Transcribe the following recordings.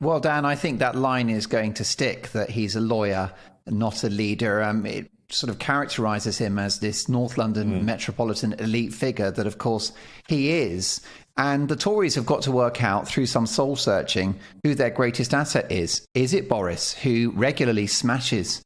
Well, Dan, I think that line is going to stick, that he's a lawyer, not a leader. It sort of characterises him as this North London metropolitan elite figure that, of course, he is. And the Tories have got to work out through some soul searching who their greatest asset is. Is it Boris, who regularly smashes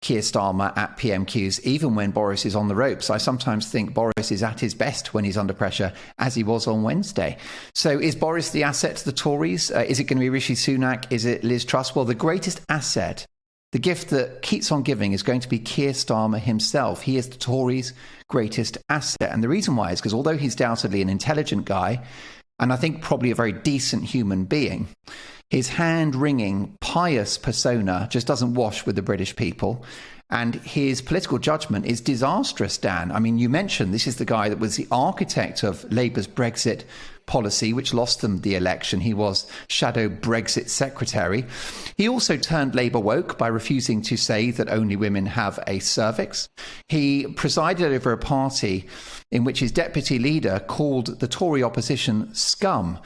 Keir Starmer at PMQs, even when Boris is on the ropes? I sometimes think Boris is at his best when he's under pressure, as he was on Wednesday. So is Boris the asset to the Tories? Is it going to be Rishi Sunak? Is it Liz Truss? Well, the greatest asset, the gift that keeps on giving, is going to be Keir Starmer himself. He is the Tories' greatest asset. And the reason why is because although he's doubtedly an intelligent guy, and I think probably a very decent human being, his hand-wringing, pious persona just doesn't wash with the British people. And his political judgment is disastrous, Dan. I mean, you mentioned this is the guy that was the architect of Labour's Brexit policy, which lost them the election. He was shadow Brexit secretary. He also turned Labour woke by refusing to say that only women have a cervix. He presided over a party in which his deputy leader called the Tory opposition scum.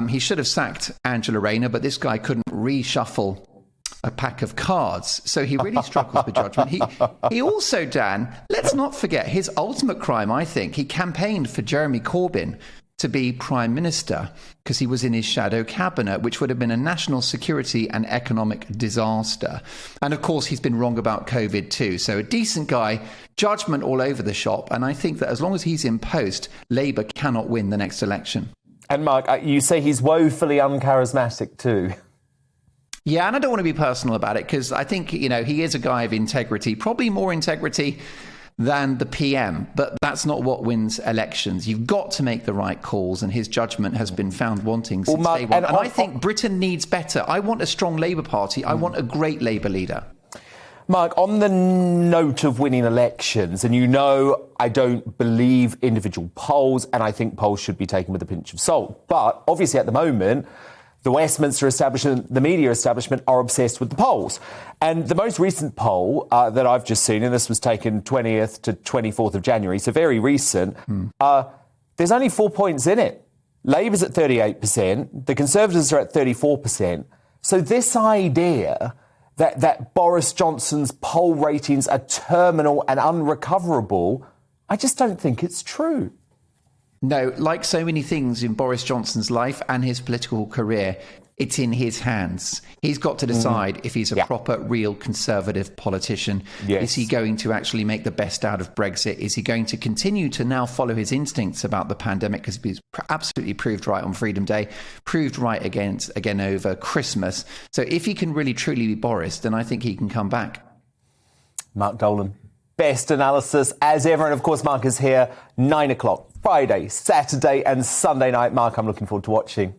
He should have sacked Angela Rayner, but this guy couldn't reshuffle a pack of cards. So he really struggles with judgment. He also, Dan, let's not forget his ultimate crime, I think. He campaigned for Jeremy Corbyn to be Prime Minister because he was in his shadow cabinet, which would have been a national security and economic disaster. And of course, he's been wrong about COVID too. So a decent guy, judgment all over the shop. And I think that as long as he's in post, Labour cannot win the next election. And Mark, you say he's woefully uncharismatic too. Yeah, and I don't want to be personal about it because I think, you know, he is a guy of integrity, probably more integrity than the PM, but that's not what wins elections. You've got to make the right calls, and his judgment has been found wanting since day one. And I think Britain needs better. I want a strong Labour Party. I want a great Labour leader. Mark, on the note of winning elections, and you know I don't believe individual polls, and I think polls should be taken with a pinch of salt, but obviously at the moment, the Westminster establishment, the media establishment, are obsessed with the polls. And the most recent poll that I've just seen, and this was taken 20th to 24th of January, so very recent, there's only 4 points in it. Labour's at 38%, the Conservatives are at 34%. So this idea that Boris Johnson's poll ratings are terminal and unrecoverable, I just don't think it's true. No, like so many things in Boris Johnson's life and his political career, it's in his hands. He's got to decide if he's a proper, real Conservative politician. Yes. Is he going to actually make the best out of Brexit? Is he going to continue to now follow his instincts about the pandemic? Because he's absolutely proved right on Freedom Day, proved right again over Christmas. So if he can really, truly be Boris, then I think he can come back. Mark Dolan, best analysis as ever. And of course, Mark is here 9 o'clock. Friday, Saturday and Sunday night. Mark, I'm looking forward to watching.